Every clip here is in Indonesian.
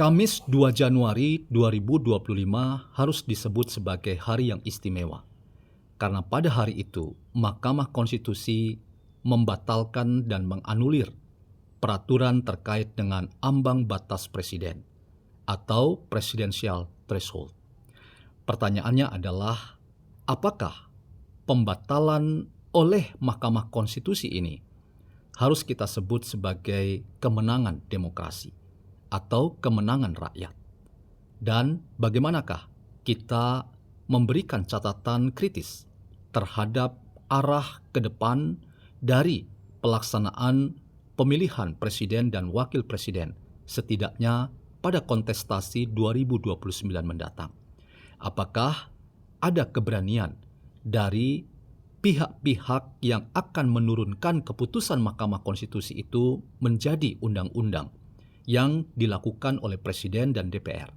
Kamis 2 Januari 2025 harus disebut sebagai hari yang istimewa, karena pada hari itu Mahkamah Konstitusi membatalkan dan menganulir peraturan terkait dengan ambang batas presiden atau presidential threshold. Pertanyaannya adalah, apakah pembatalan oleh Mahkamah Konstitusi ini harus kita sebut sebagai kemenangan demokrasi atau kemenangan rakyat? Dan bagaimanakah kita memberikan catatan kritis terhadap arah ke depan dari pelaksanaan pemilihan presiden dan wakil presiden setidaknya pada kontestasi 2029 mendatang? Apakah ada keberanian dari pihak-pihak yang akan menurunkan keputusan Mahkamah Konstitusi itu menjadi undang-undang yang dilakukan oleh Presiden dan DPR?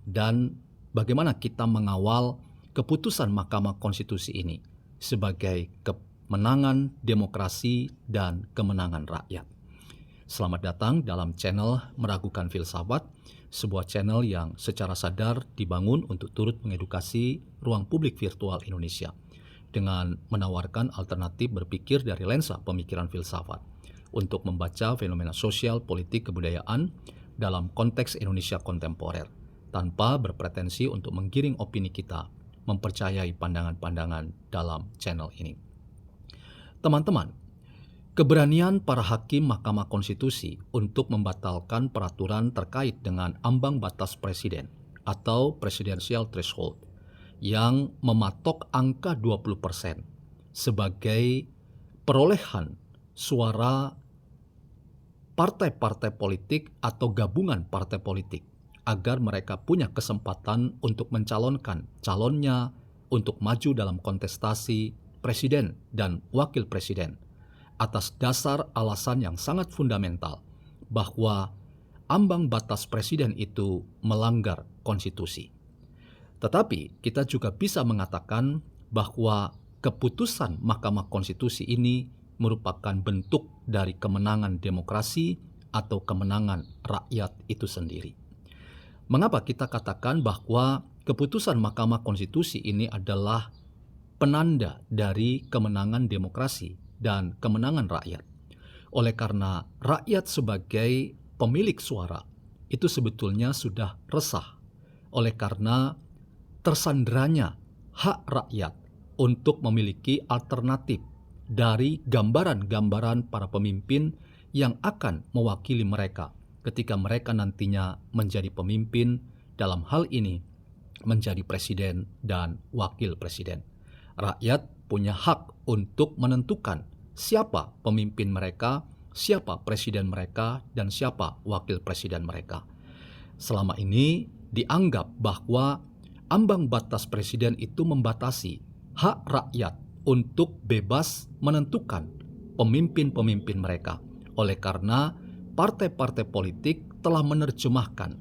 Dan bagaimana kita mengawal keputusan Mahkamah Konstitusi ini sebagai kemenangan demokrasi dan kemenangan rakyat? Selamat datang dalam channel Meragukan Filsafat, sebuah channel yang secara sadar dibangun untuk turut mengedukasi ruang publik virtual Indonesia dengan menawarkan alternatif berpikir dari lensa pemikiran filsafat untuk membaca fenomena sosial, politik, kebudayaan dalam konteks Indonesia kontemporer, tanpa berpretensi untuk menggiring opini kita mempercayai pandangan-pandangan dalam channel ini. Teman-teman, keberanian para hakim Mahkamah Konstitusi untuk membatalkan peraturan terkait dengan ambang batas presiden atau presidential threshold yang mematok angka 20% sebagai perolehan suara partai-partai politik atau gabungan partai politik agar mereka punya kesempatan untuk mencalonkan calonnya untuk maju dalam kontestasi presiden dan wakil presiden atas dasar alasan yang sangat fundamental bahwa ambang batas presiden itu melanggar konstitusi. Tetapi kita juga bisa mengatakan bahwa keputusan Mahkamah Konstitusi ini merupakan bentuk dari kemenangan demokrasi atau kemenangan rakyat itu sendiri. Mengapa kita katakan bahwa keputusan Mahkamah Konstitusi ini adalah penanda dari kemenangan demokrasi dan kemenangan rakyat? Oleh karena rakyat sebagai pemilik suara itu sebetulnya sudah resah oleh karena tersandranya hak rakyat untuk memiliki alternatif dari gambaran-gambaran para pemimpin yang akan mewakili mereka ketika mereka nantinya menjadi pemimpin, dalam hal ini menjadi presiden dan wakil presiden. Rakyat punya hak untuk menentukan siapa pemimpin mereka, siapa presiden mereka, dan siapa wakil presiden mereka. Selama ini dianggap bahwa ambang batas presiden itu membatasi hak rakyat untuk bebas menentukan pemimpin-pemimpin mereka. Oleh karena partai-partai politik telah menerjemahkan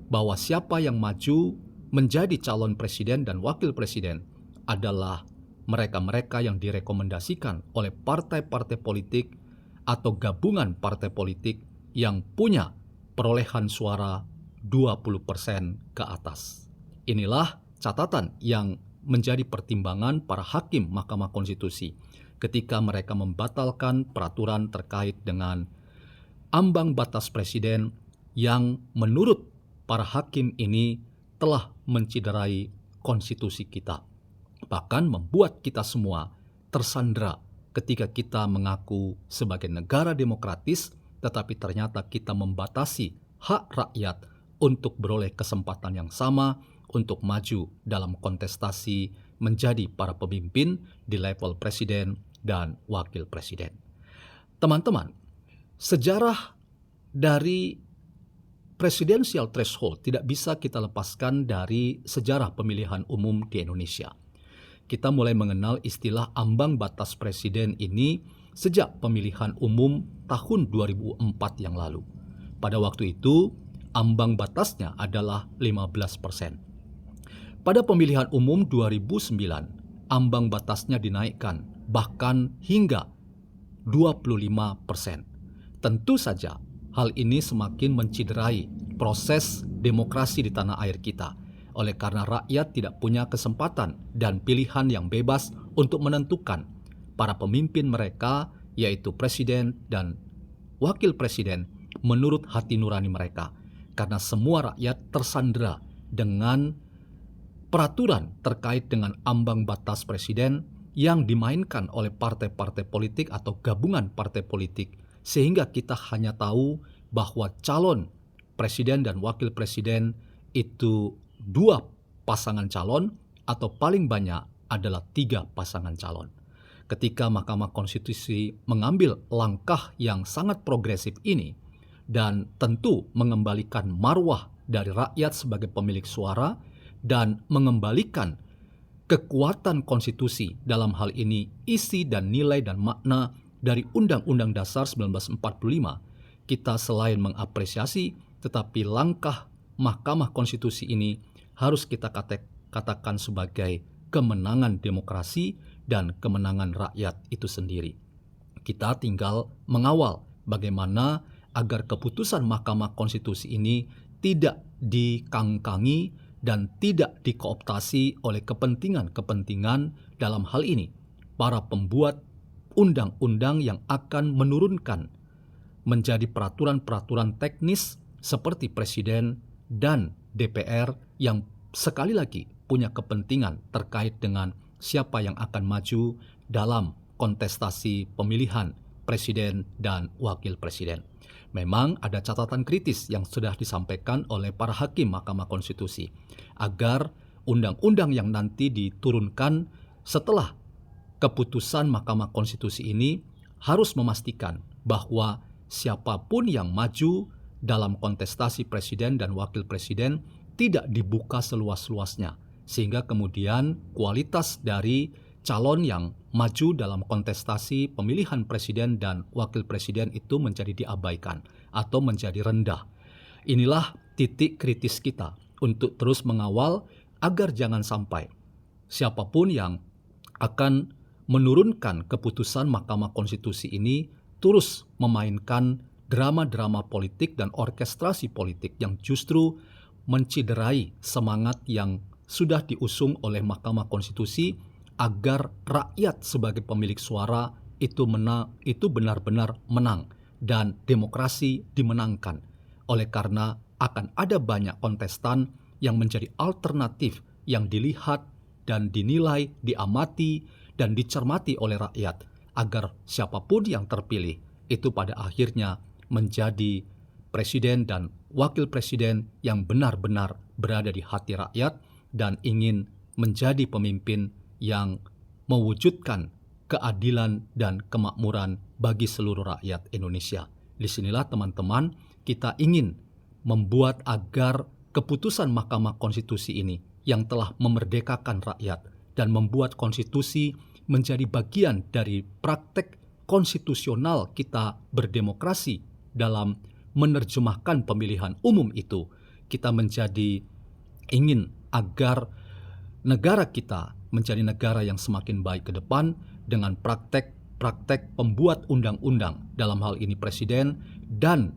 bahwa siapa yang maju menjadi calon presiden dan wakil presiden adalah mereka-mereka yang direkomendasikan oleh partai-partai politik atau gabungan partai politik yang punya perolehan suara 20% ke atas. Inilah catatan yang menjadi pertimbangan para hakim Mahkamah Konstitusi ketika mereka membatalkan peraturan terkait dengan ambang batas presiden yang menurut para hakim ini telah menciderai konstitusi kita. Bahkan membuat kita semua tersandra ketika kita mengaku sebagai negara demokratis, tetapi ternyata kita membatasi hak rakyat untuk beroleh kesempatan yang sama untuk maju dalam kontestasi menjadi para pemimpin di level presiden dan wakil presiden. Teman-teman, sejarah dari presidential threshold tidak bisa kita lepaskan dari sejarah pemilihan umum di Indonesia. Kita mulai mengenal istilah ambang batas presiden ini sejak pemilihan umum tahun 2004 yang lalu. Pada waktu itu, ambang batasnya adalah 15%. Pada pemilihan umum 2009, ambang batasnya dinaikkan bahkan hingga 25%. Tentu saja hal ini semakin menciderai proses demokrasi di tanah air kita. Oleh karena rakyat tidak punya kesempatan dan pilihan yang bebas untuk menentukan para pemimpin mereka, yaitu presiden dan wakil presiden, menurut hati nurani mereka. Karena semua rakyat tersandera dengan peraturan terkait dengan ambang batas presiden yang dimainkan oleh partai-partai politik atau gabungan partai politik, sehingga kita hanya tahu bahwa calon presiden dan wakil presiden itu 2 pasangan calon atau paling banyak adalah 3 pasangan calon. Ketika Mahkamah Konstitusi mengambil langkah yang sangat progresif ini dan tentu mengembalikan marwah dari rakyat sebagai pemilik suara dan mengembalikan kekuatan konstitusi, dalam hal ini isi dan nilai dan makna dari Undang-Undang Dasar 1945, kita selain mengapresiasi, tetapi langkah Mahkamah Konstitusi ini harus kita katakan sebagai kemenangan demokrasi dan kemenangan rakyat itu sendiri. Kita tinggal mengawal bagaimana agar keputusan Mahkamah Konstitusi ini tidak dikangkangi dan tidak dikooptasi oleh kepentingan-kepentingan, dalam hal ini para pembuat undang-undang yang akan menurunkan menjadi peraturan-peraturan teknis seperti presiden dan DPR yang sekali lagi punya kepentingan terkait dengan siapa yang akan maju dalam kontestasi pemilihan presiden dan wakil presiden. Memang ada catatan kritis yang sudah disampaikan oleh para hakim Mahkamah Konstitusi agar undang-undang yang nanti diturunkan setelah keputusan Mahkamah Konstitusi ini harus memastikan bahwa siapapun yang maju dalam kontestasi presiden dan wakil presiden tidak dibuka seluas-luasnya, sehingga kemudian kualitas dari calon yang maju dalam kontestasi pemilihan presiden dan wakil presiden itu menjadi diabaikan atau menjadi rendah. Inilah titik kritis kita untuk terus mengawal agar jangan sampai siapapun yang akan menurunkan keputusan Mahkamah Konstitusi ini terus memainkan drama-drama politik dan orkestrasi politik yang justru menciderai semangat yang sudah diusung oleh Mahkamah Konstitusi agar rakyat sebagai pemilik suara itu benar-benar menang dan demokrasi dimenangkan. Oleh karena akan ada banyak kontestan yang menjadi alternatif yang dilihat dan dinilai, diamati dan dicermati oleh rakyat agar siapapun yang terpilih itu pada akhirnya menjadi presiden dan wakil presiden yang benar-benar berada di hati rakyat dan ingin menjadi pemimpin yang mewujudkan keadilan dan kemakmuran bagi seluruh rakyat Indonesia. Disinilah teman-teman kita ingin membuat agar keputusan Mahkamah Konstitusi ini yang telah memerdekakan rakyat dan membuat konstitusi menjadi bagian dari praktek konstitusional kita berdemokrasi dalam menerjemahkan pemilihan umum itu, kita menjadi ingin agar negara kita menjadi negara yang semakin baik ke depan dengan praktek pembuat undang-undang, dalam hal ini presiden dan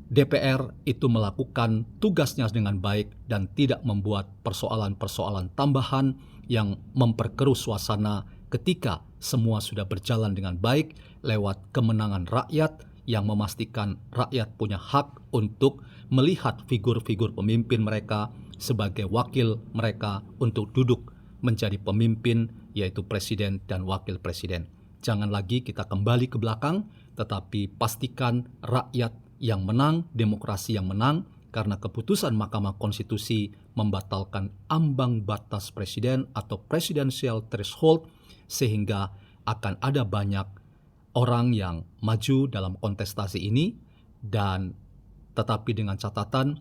DPR itu melakukan tugasnya dengan baik dan tidak membuat persoalan-persoalan tambahan yang memperkeruh suasana ketika semua sudah berjalan dengan baik lewat kemenangan rakyat yang memastikan rakyat punya hak untuk melihat figur-figur pemimpin mereka sebagai wakil mereka untuk duduk menjadi pemimpin, yaitu presiden dan wakil presiden. Jangan lagi kita kembali ke belakang, tetapi pastikan rakyat yang menang, demokrasi yang menang, karena keputusan Mahkamah Konstitusi membatalkan ambang batas presiden atau presidential threshold, sehingga akan ada banyak orang yang maju dalam kontestasi ini, dan tetapi dengan catatan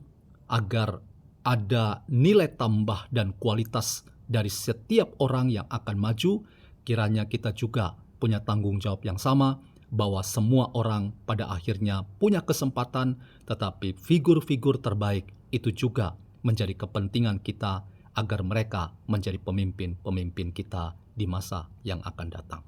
agar ada nilai tambah dan kualitas dari setiap orang yang akan maju, kiranya kita juga punya tanggung jawab yang sama bahwa semua orang pada akhirnya punya kesempatan, tetapi figur-figur terbaik itu juga menjadi kepentingan kita agar mereka menjadi pemimpin-pemimpin kita di masa yang akan datang.